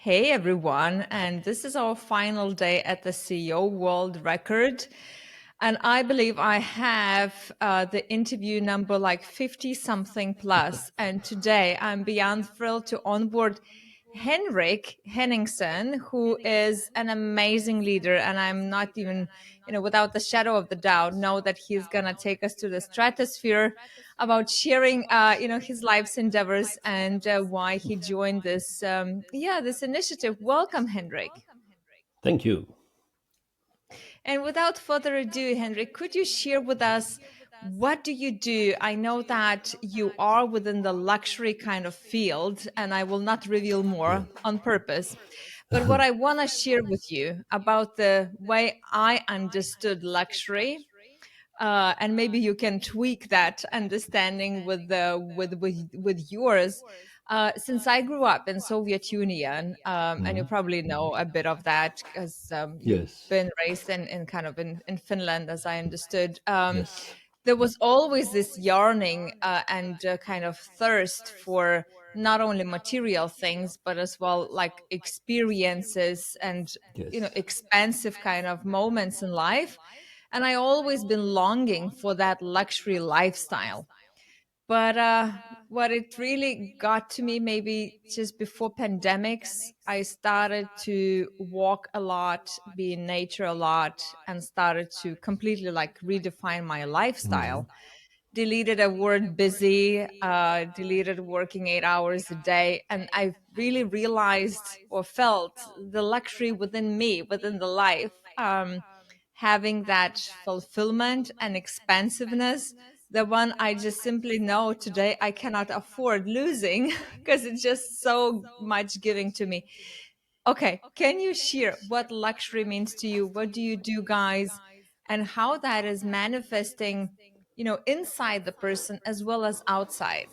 Hey everyone, and this is our final day at the CEO World Record. And I believe I have the interview number like 50 something plus. And today I'm beyond thrilled to onboard Henrik Henningson, who is an amazing leader. And I'm not even, without the shadow of the doubt, know that he's going to take us to the stratosphere about sharing, his life's endeavors and why he joined this initiative. Welcome, Hendrik. Thank you. And without further ado, Hendrik, could you share with us what do you do? I know that you are within the luxury kind of field, and I will not reveal Yeah. more on purpose. But what I want to share with you about the way I understood luxury, and maybe you can tweak that understanding with yours. Since I grew up in Soviet Union, and you Mhm. probably know a bit of that because you've Yes. been raised in kind of in Finland, as I understood. Yes. There was always this yearning and kind of thirst for not only material things, but as well like experiences and Yes. expansive kind of moments in life. And I always been longing for that luxury lifestyle. But what it really got to me, maybe just before pandemics, I started to walk a lot, be in nature a lot, and started to completely like redefine my lifestyle. Mhm. Deleted a word busy, deleted working 8 hours a day. And I really realized or felt the luxury within me, within the life, having that fulfillment and expansiveness, the one I just simply know today I cannot afford losing because it's just so much giving to me. Okay, can you share what luxury means to you? What do you do, guys? And how that is manifesting, inside the person as well as outside?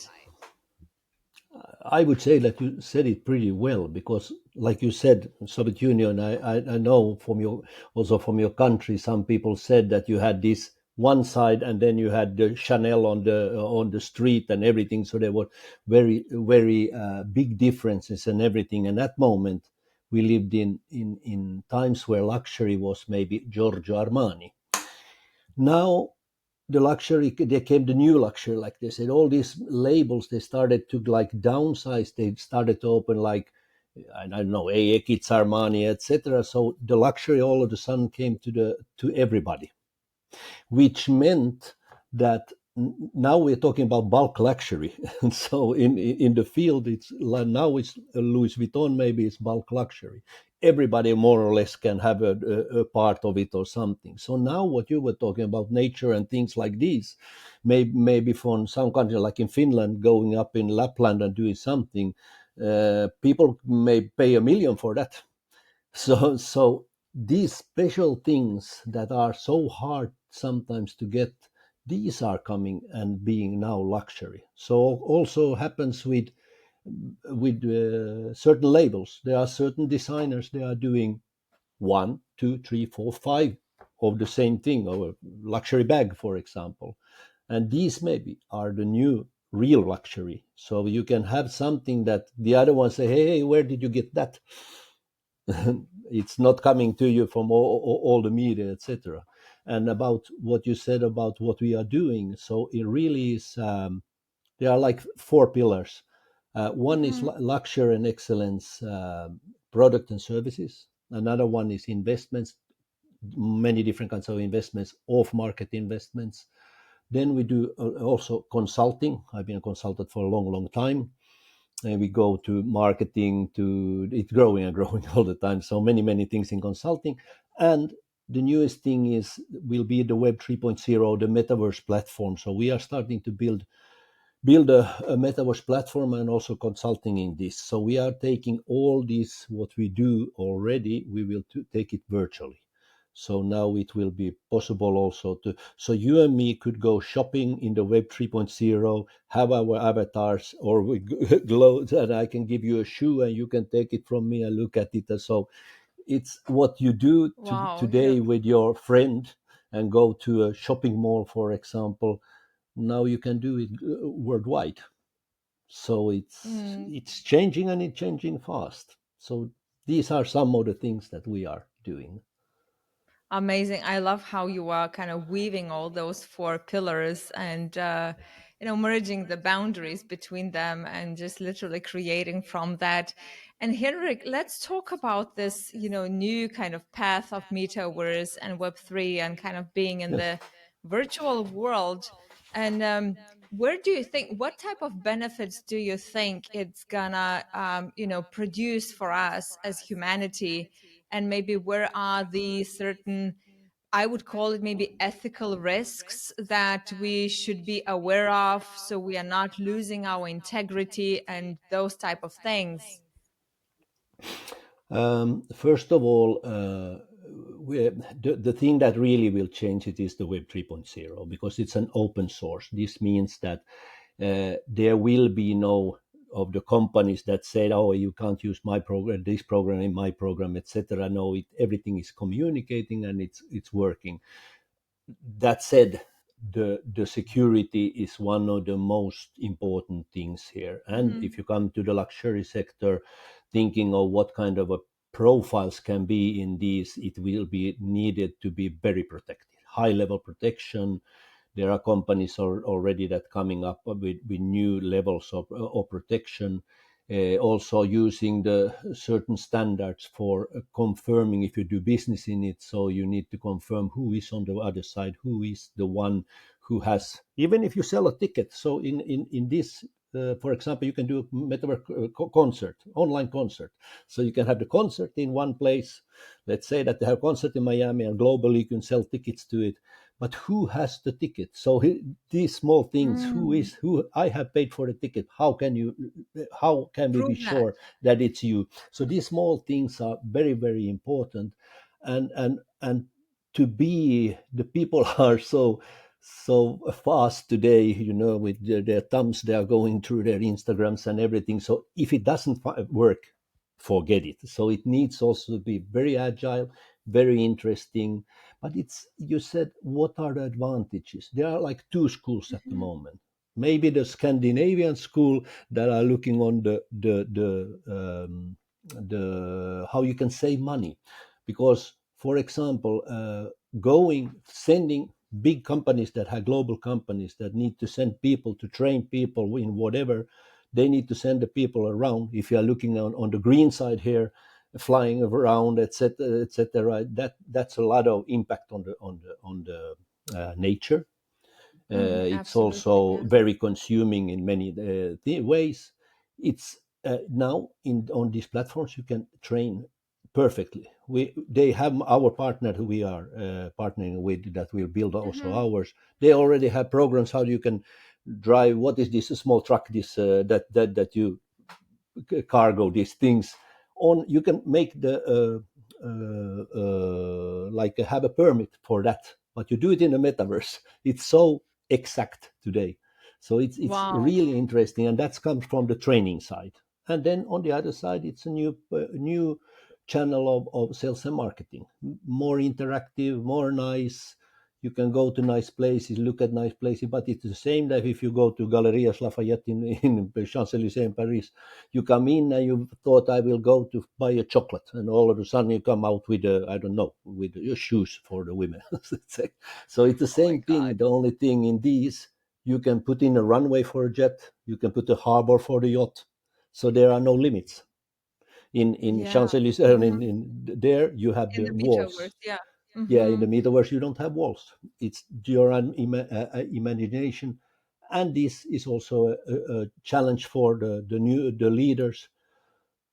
I would say that you said it pretty well because, like you said, Soviet Union. I know from your also from your country, some people said that you had this one side and then you had the Chanel on the street and everything. So there were very big differences and everything. And that moment, we lived in times where luxury was maybe Giorgio Armani. Now the luxury, there came the new luxury, like they said, all these labels, they started to like downsize, they started to open like, I don't know, Kids Armani, etc. So the luxury all of a sudden came to everybody, which meant that now we're talking about bulk luxury. And so in the field, it's like now it's Louis Vuitton, maybe it's bulk luxury. Everybody more or less can have a part of it or something. So now what you were talking about, nature and things like these, maybe from some country like in Finland, going up in Lapland and doing something, people may pay 1 million for that. So these special things that are so hard sometimes to get, these are coming and being now luxury. So also happens with certain labels. There are certain designers, they are doing one, two, three, four, five of the same thing, or a luxury bag, for example. And these maybe are the new real luxury. So you can have something that the other ones say, hey, where did you get that? It's not coming to you from all the media, etc. And about what you said about what we are doing, so it really is, there are like four pillars. One is Mhm. luxury and excellence, product and services. Another one is investments, many different kinds of investments, off market investments. Then we do also consulting. I've been a consultant for a long time, and we go to marketing, to it's growing and growing all the time, so many things in consulting. And the newest thing is will be the web 3.0, the metaverse platform. So we are starting to build a metaverse platform and also consulting in this. So we are taking all this what we do already, we will take it virtually. So now it will be possible also to, so you and me could go shopping in the web 3.0, have our avatars, or we glow, and I can give you a shoe and you can take it from me and look at it. And so it's what you do Wow, today with your friend and go to a shopping mall, for example. Now you can do it worldwide. So it's mm, it's changing, and it's changing fast. So These are some of the things that we are doing. Amazing. I love how you are kind of weaving all those four pillars and, merging the boundaries between them and just literally creating from that. And Henrik, let's talk about this, new kind of path of metaverse and Web3 and kind of being in Yes. the virtual world. And where do you think, what type of benefits do you think it's gonna, produce for us as humanity? And maybe where are the certain, I would call it maybe ethical risks that we should be aware of so we are not losing our integrity and those type of things. First of all, the thing that really will change it is the Web 3.0 because it's an open source. This means that there will be no of the companies that said, "Oh, you can't use my program, this program in my program, etc." No, everything is communicating and it's working. That said, the security is one of the most important things here. And if Hmm. you come to the luxury sector, thinking of what kind of a profiles can be in these, it will be needed to be very protected, high level protection. There are companies already that coming up with new levels of protection, also using the certain standards for confirming if you do business in it. So you need to confirm who is on the other side, who is the one who has, even if you sell a ticket. So in this, for example, you can do a metaverse concert, online concert. So you can have the concert in one place. Let's say that they have a concert in Miami and globally you can sell tickets to it. But who has the ticket? So these small things, Mm. who I have paid for the ticket? How can we be Prove that. sure that it's you? So these small things are very, very important, and to be the people are so fast today, with their thumbs, they are going through their Instagrams and everything. So if it doesn't work, forget it. So it needs also to be very agile, very interesting. But it's, you said, what are the advantages? There are like two schools at the Mhm. moment. Maybe the Scandinavian school that are looking on the how you can save money, because, for example, sending big companies that have global companies that need to send people to train people in whatever, they need to send the people around. If you are looking on the green side here, flying around, etc., etc., that's a lot of impact on the nature. It's Absolutely. also Yeah. very consuming in many ways. It's now in on these platforms you can train perfectly. They have our partner who we are partnering with that will build also Hmm. ours. They already have programs how you can drive. What is this small truck? This that you cargo these things on. You can make the like have a permit for that, but you do it in the metaverse. It's so exact today, so it's Wow. really interesting, and that comes from the training side. And then on the other side, it's a new channel of sales and marketing, more interactive, more nice. You can go to nice places, look at nice places, but it's the same that if you go to Galeries Lafayette in Champs-Élysées in Paris, you come in and you thought I will go to buy a chocolate, and all of a sudden you come out with I don't know, with your shoes for the women. So it's the Oh my same God. thing. The only thing in these, you can put in a runway for a jet, you can put a harbor for the yacht, so there are no limits. In Yeah. Champs Elysees, Hmm. in there you have In the the walls. metaverse. Yeah. Yeah, in Hmm. the metaverse you don't have walls. It's your imagination, and this is also a challenge for the leaders,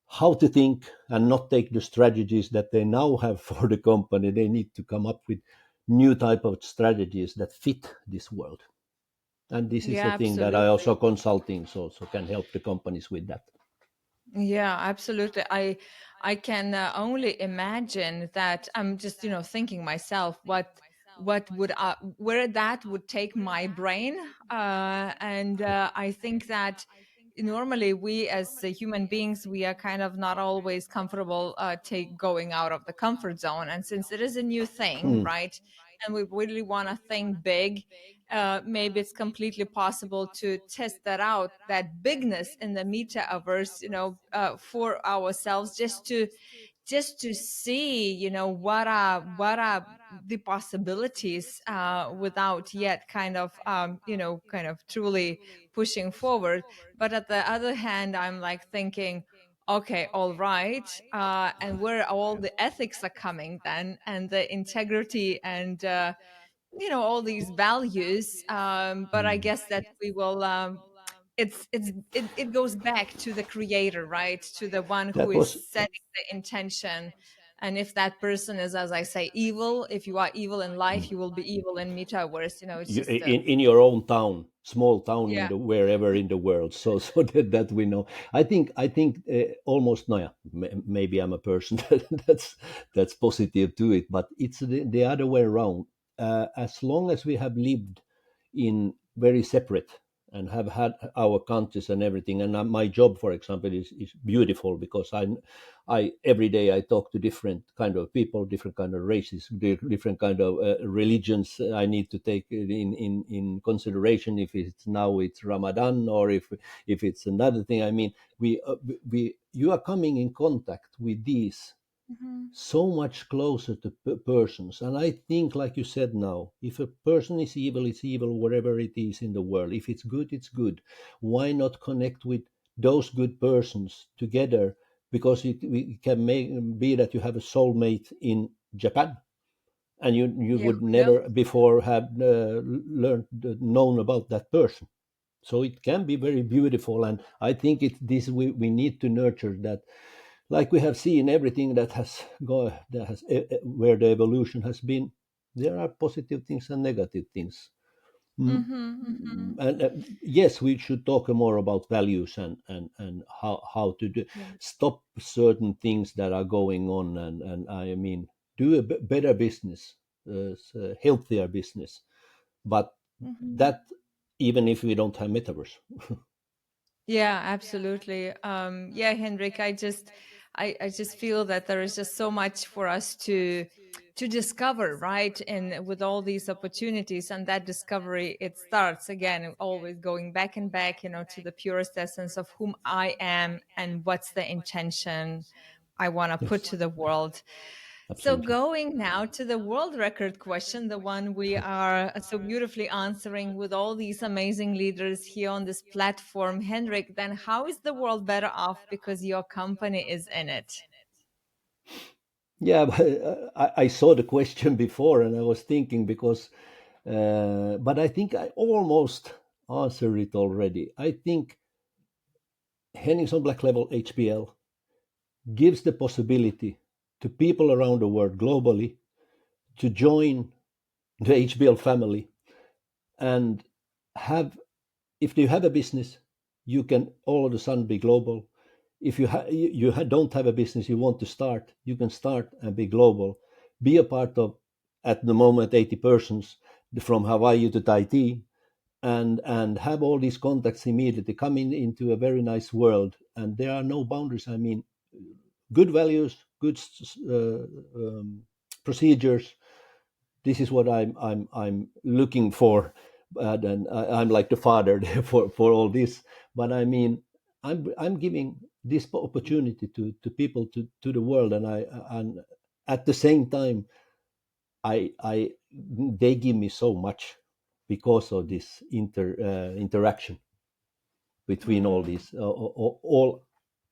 how to think and not take the strategies that they now have for the company. They need to come up with new type of strategies that fit this world. And this is Yeah, the thing that I absolutely. also consulting, so can help the companies with that. Yeah, absolutely. I can only imagine that. I'm just, thinking myself what would where that would take my brain. And I think that normally we as human beings, we are kind of not always comfortable take going out of the comfort zone. And since it is a new thing, Hmm. right? and we really want to think big, maybe it's completely possible to test that out, that bigness in the metaverse, for ourselves, just to see, what are the possibilities, without yet kind of, kind of truly pushing forward. But at the other hand, I'm like thinking, okay, all right, and where all the ethics are coming then, and the integrity, and all these values. But I guess that we will. It goes back to the creator, right? To the one who That is was setting the intention. And if that person is, as I say, evil, if you are evil in life, you will be evil in metaverse. It's you, just in your own town, small town in yeah. the wherever in the world. So so that we know. I think almost no, yeah, maybe I'm a person that's positive to it, but it's the other way around. As long as we have lived in very separate and have had our countries and everything, and my job, for example, is beautiful because I every day I talk to different kind of people, different kind of races, different kind of religions. I need to take it in consideration if it's Ramadan or if it's another thing. I mean, we you are coming in contact with these Mhm. so much closer to persons. And I think, like you said now, if a person is evil, it's evil wherever it is in the world. If it's good, it's good. Why not connect with those good persons together? Because it can be that you have a soulmate in Japan, and you Yeah, would who knows? never before have known about that person. So it can be very beautiful, and I think we need to nurture that, like we have seen everything that has where the evolution has been. There are positive things and negative things. Mm, Mm-hmm, mm-hmm. and yes, we should talk more about values and how to Yeah. stop certain things that are going on, and I mean, do a better business, healthier business, but Mm-hmm. that even if we don't have metaverse. Yeah, absolutely. Yeah, Hendrik, I just feel that there is just so much for us to discover, right? And with all these opportunities, and that discovery, it starts again, always going back and back, to the purest essence of whom I am and what's the intention I want to put Yes, to the world. So, absolutely. going now to the world record question, the one we are so beautifully answering with all these amazing leaders here on this platform, Henrik, then how is the world better off because your company is in it? Yeah, but, I saw the question before, and I was thinking because, but I think I almost answered it already. I think Henningson Black Level HPL gives the possibility to people around the world globally to join the HBL family and have, if you have a business, you can all of a sudden be global. If don't have a business you want to start, you can start and be global. Be a part of, at the moment, 80 persons from Hawaii to Tahiti, and have all these contacts immediately, come into a very nice world, and there are no boundaries. I mean, good values, good procedures. This is what I'm looking for, and I'm like the father for all this. But I mean, I'm giving this opportunity to people, to the world, and at the same time, I they give me so much because of this interaction between all Mm. these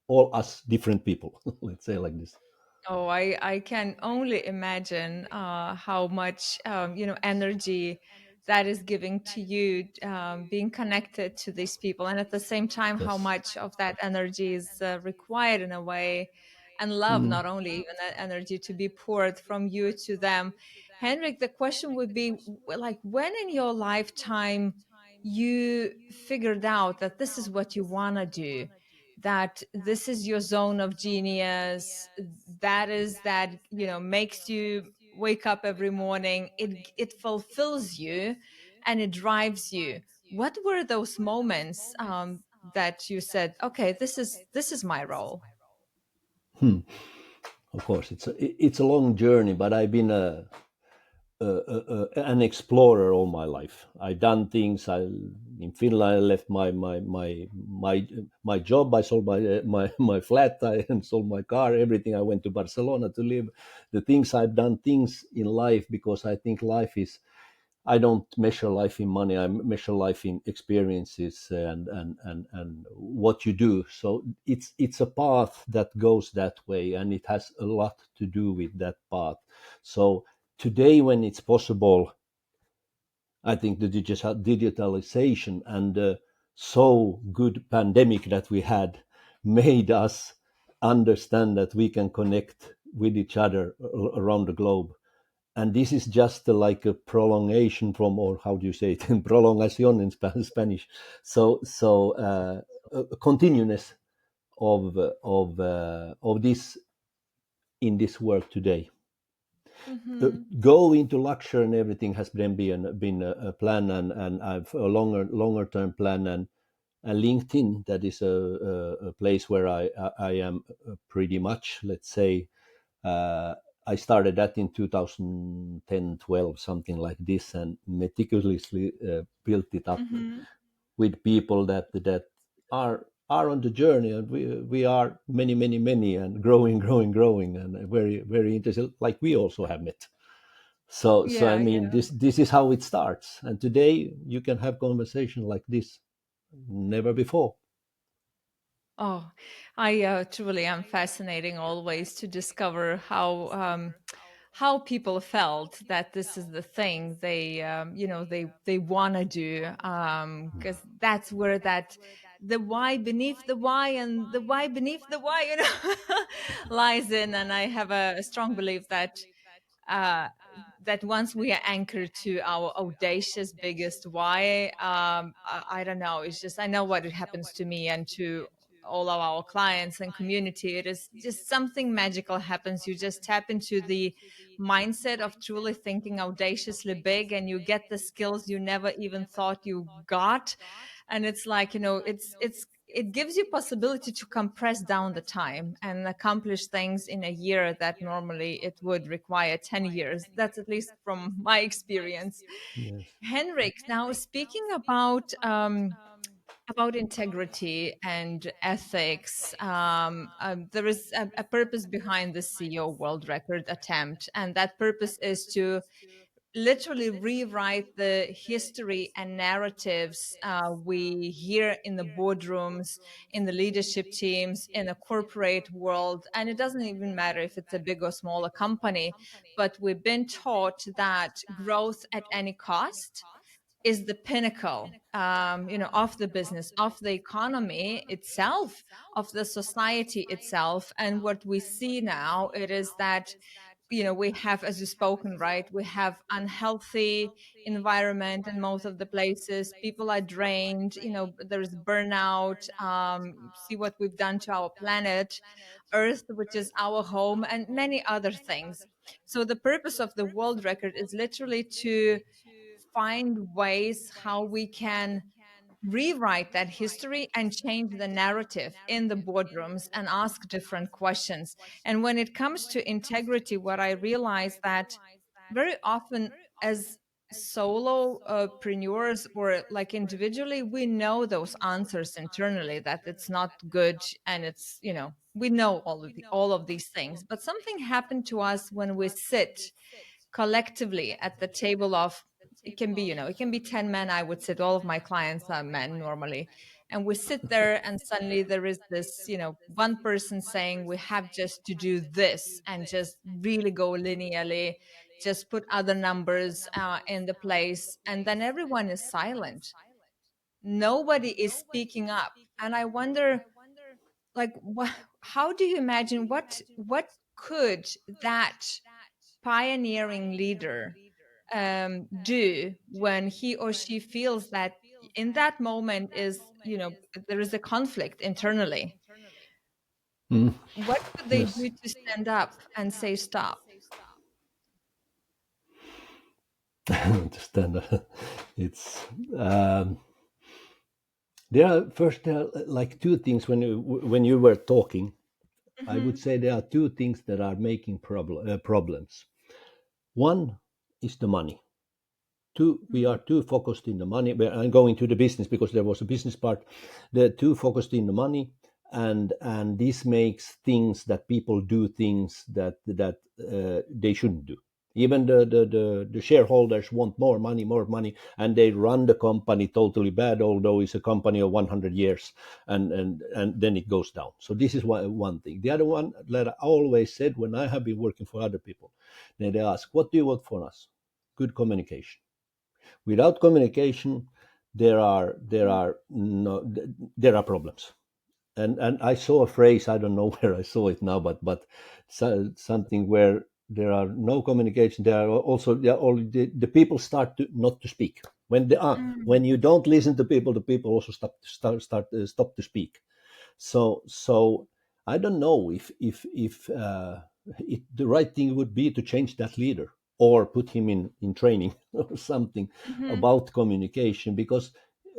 all us different people. Let's say like this. Oh, I can only imagine how much energy that is giving to you, being connected to these people, and at the same time how Yes. much of that energy is required in a way, and love, Mm. not only even that energy to be poured from you to them. Henrik, the question would be, like, when in your lifetime you figured out that this is what you want to do, that this is your zone of genius, that is that makes you wake up every morning, it fulfills you and it drives you. What were those moments, that you said, okay, this is my role? Hmm. Of course, it's a long journey, but I've been an explorer all my life. I done things. In Finland, I left my job. I sold my flat. I sold my car. Everything. I went to Barcelona to live. The things I've done, things in life, because I think life is. I don't measure life in money. I measure life in experiences and what you do. So it's a path that goes that way, and it has a lot to do with that path. So today, when it's possible, I think the digitalization and the so good pandemic that we had made us understand that we can connect with each other around the globe. And this is just like a prolongation from, or how do you say it, prolongación in Spanish. A continuous of this in this work today. Mm-hmm. Go into luxury and everything has been a plan, and I've a longer term plan, and LinkedIn, that is a place where I am pretty much, let's say, uh, I started that in 2010, 12, something like this, and meticulously built it up Mm-hmm. with people that are on the journey, and we are many, and growing, and very interested. Like we also have met. So I Yeah, mean, yeah. this is how it starts, and today you can have conversation like this, never before. Oh, I truly am fascinating always to discover how people felt that this is the thing they they want to do, because that's where that the why beneath the why and the why beneath the why lies in. And I have a strong belief that uh, that once we are anchored to our audacious biggest why, I don't know, it's just I know what it happens to me and to all of our clients and community. It is just something magical happens. You just tap into the mindset of truly thinking audaciously big, and you get the skills you never even thought you got. And it's like, it gives you possibility to compress down the time and accomplish things in a year that normally it would require 10 years. That's at least from my experience. Yes. Henrik, now speaking about integrity and ethics, there is a purpose behind the CEO world record attempt, and that purpose is to literally rewrite the history and narratives we hear in the boardrooms, in the leadership teams, in the corporate world. And it doesn't even matter if it's a big or smaller company, but we've been taught that growth at any cost is the pinnacle, of the business, of the economy itself, of the society itself. And what we see now, it is that we have, as you spoken, right, we have unhealthy environment in most of the places. People are drained, there's burnout. See what we've done to our planet earth, which is our home, and many other things. So the purpose of the world record is literally to find ways how we can rewrite that history and change the narrative in the boardrooms and ask different questions. And when it comes to integrity, what I realize that very often as solopreneurs or like individually, we know those answers internally that it's not good, and it's, we know all of these things. But something happened to us when we sit collectively at the table of, it can be, it can be 10 men. I would sit, all of my clients are men normally, and we sit there and suddenly there is this, one person saying we have just to do this and just really go linearly, just put other numbers in the place, and then everyone is silent. Nobody is speaking up. And I wonder, like, how do you imagine what could that pioneering leader do when he or she feels that in that moment is, there is a conflict internally? Mm. What could they Yes. do to stand up and say stop? Understand. It's there are first there are like two things when you were talking. I would Hmm. say there are two things that are making problems. One, is the money. We are too focused in the money. I'm going to the business because there was a business part. They're too focused in the money, and this makes things that people do things that they shouldn't do. Even the shareholders want more money, and they run the company totally bad, although it's a company of 100 years, and then it goes down. So this is one thing. The other one that I always said when I have been working for other people, then they ask, "What do you want from us?" Good communication. Without communication, there are problems. And I saw a phrase, I don't know where I saw it now, but something where there are no communication. There are also the people start to not to speak when you don't listen to people. The people also stop to speak. So I don't know if the right thing would be to change that leader or put him in training or something Mhm. about communication, because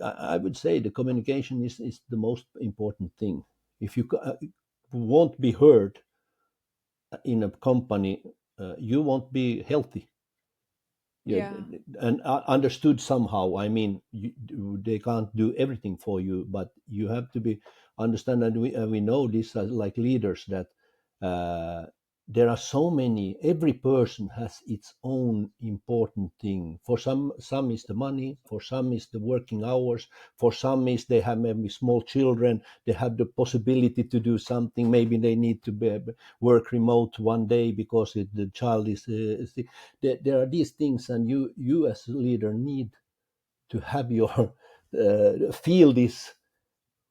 I would say the communication is the most important thing. If you won't be heard in a company, you won't be healthy. Yeah, Yeah. and understood somehow. I mean, they can't do everything for you, but you have to be understand. And we know this as like leaders that uh, there are so many. Every person has its own important thing. For some is the money. For some is the working hours. For some is they have maybe small children. They have the possibility to do something. Maybe they need to work remote one day because the child is sick. There are these things, and you as a leader need to have your feel this.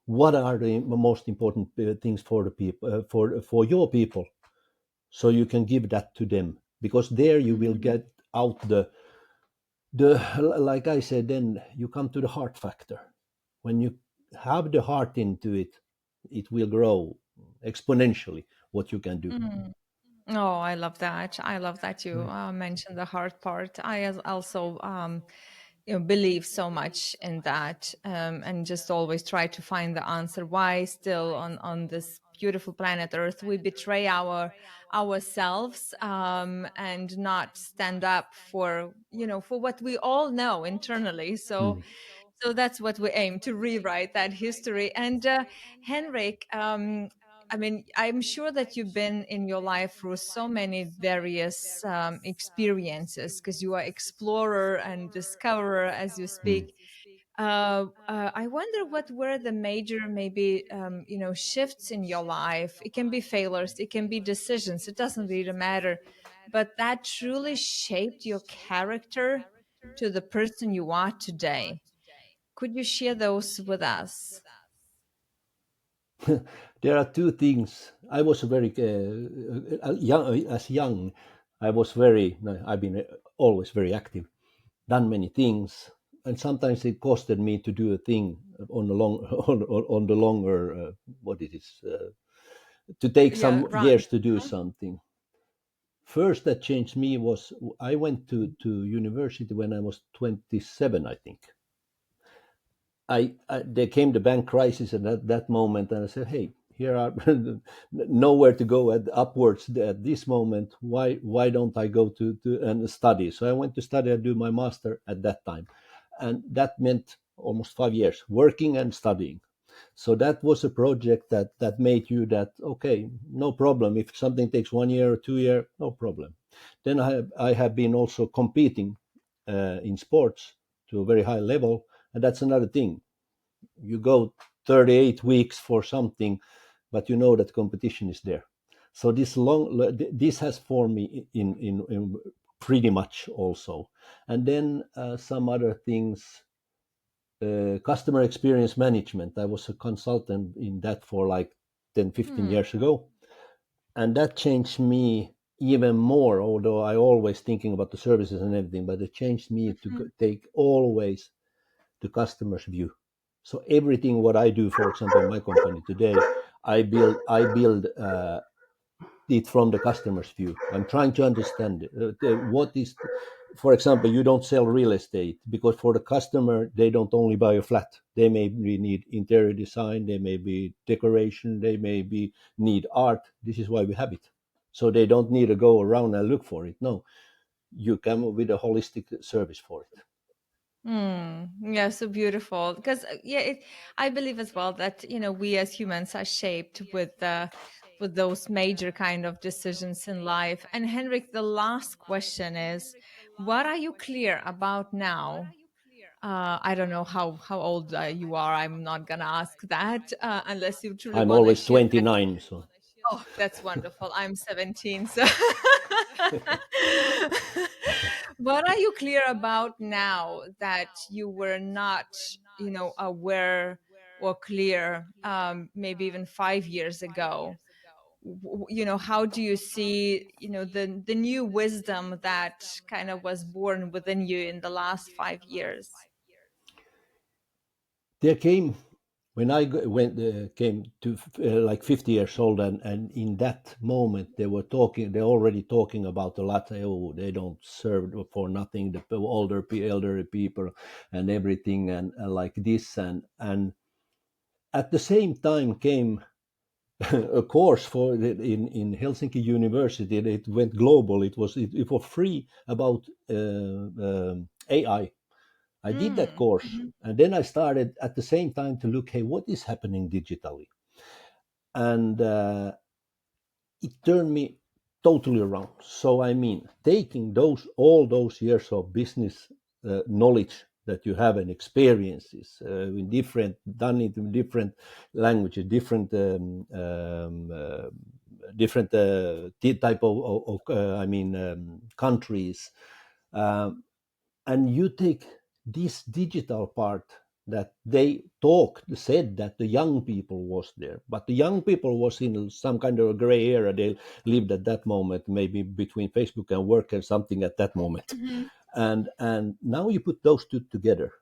What are the most important things for the people, for your people, so you can give that to them, because there you will Mhm. get out the like I said, then you come to the heart factor. When you have the heart into it, it will grow exponentially what you can do. Mm. Oh, I love that. I love that you mentioned the hard part. Also, believe so much in that, and just always try to find the answer. Why still on this beautiful planet Earth we betray ourselves, and not stand up for for what we all know internally. So Mm. that's what we aim to rewrite that history. And Henrik, I mean, I'm sure that you've been in your life through so many various experiences because you are explorer and discoverer as you Mm. speak. I wonder what were the major, maybe, shifts in your life. It can be failures, it can be decisions. It doesn't really matter, but that truly shaped your character to the person you are today. Could you share those with us? There are two things. I was very young. As young, I was very. No, I've been always very active, done many things, and sometimes it costed me to do a thing on the long on the longer. What it is to take Yeah, some run. years to do something. First, that changed me was I went to university when I was 27, I think. There came the bank crisis at that moment, and I said, "Hey, here are nowhere to go at upwards at this moment. Why don't I go to and study?" So I went to study and do my master at that time, and that meant almost 5 years working and studying. So that was a project that made you that okay, no problem. If something takes 1 year or 2 year, no problem. Then I have been also competing in sports to a very high level, and that's another thing. You go 38 weeks for something, but you know that competition is there. So this has formed me in pretty much also. And then some other things, customer experience management. I was a consultant in that for like 10, 15 Hmm. years ago, and that changed me even more, although I always thinking about the services and everything, but it changed me to Mhm. take always the customer's view. So everything what I do, for example, in my company today, I build it from the customer's view. I'm trying to understand it. What is, for example, you don't sell real estate because for the customer they don't only buy a flat. They maybe need interior design, they may be decoration, they maybe need art. This is why we have it. So they don't need to go around and look for it. No, you come with a holistic service for it. Yeah, so beautiful. Because yeah, I believe as well that we as humans are shaped with those major kind of decisions in life. And Henrik, the last question is, what are you clear about now? I don't know how old you are. I'm not gonna ask that unless you truly I'm want to always share. 29, so Oh, that's wonderful. I'm 17, so what are you clear about now that you were not, aware or clear, maybe even 5 years ago? How do you see, the new wisdom that kind of was born within you in the last 5 years? there came when went came to like 50 years old, and in that moment they're already talking about a lot. Oh, they don't serve for nothing, the elderly people and everything, and like this, and at the same time came a course in Helsinki University. It went global. It was free about AI. I did that Mm. course, and then I started at the same time to look, hey, what is happening digitally? And it turned me totally around. So I mean, taking all those years of business knowledge that you have and experiences in different done it in different languages, different type of I mean countries, um, and you take this digital part that they said that the young people was there, but the young people was in some kind of a gray area. They lived at that moment maybe between Facebook and work or something at that moment, Mhm. and now you put those two together.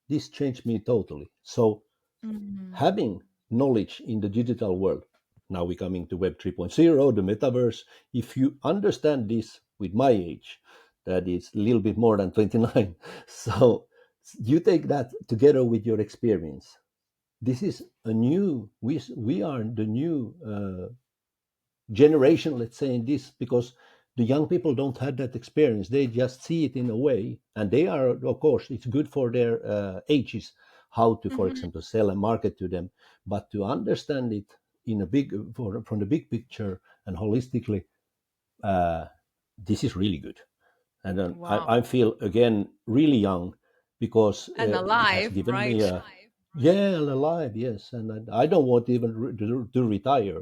This changed me totally. So Mhm. having knowledge in the digital world, now we're coming to Web 3.0, the metaverse. If you understand this with my age, that is a little bit more than 29, so you take that together with your experience. This is we are the new generation, let's say, in this, because the young people don't have that experience. They just see it in a way, and they are, of course, it's good for their ages how to, for Mhm. example, sell and market to them, but to understand it in a from the big picture and holistically, uh, this is really good. And then I Wow. feel again really young, because And it has alive, given me right? a, yeah, alive, yes, and I don't want even to retire.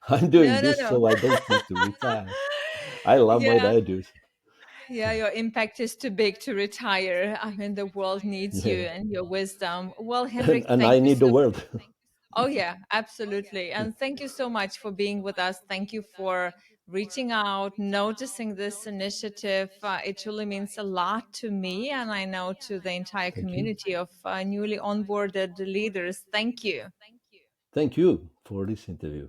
I'm doing No, no, this no. so I don't need to retire. I love what Yeah, I do. yeah, your impact is too big to retire. I mean, the world needs you Yeah, and your wisdom. Well, Henrik, and thank I you need the so. world. Oh, yeah, absolutely. And thank you so much for being with us. Thank you for reaching out, noticing this initiative. It truly means a lot to me, and I know to the entire Thank you. community of newly onboarded leaders. Thank you. Thank you for this interview.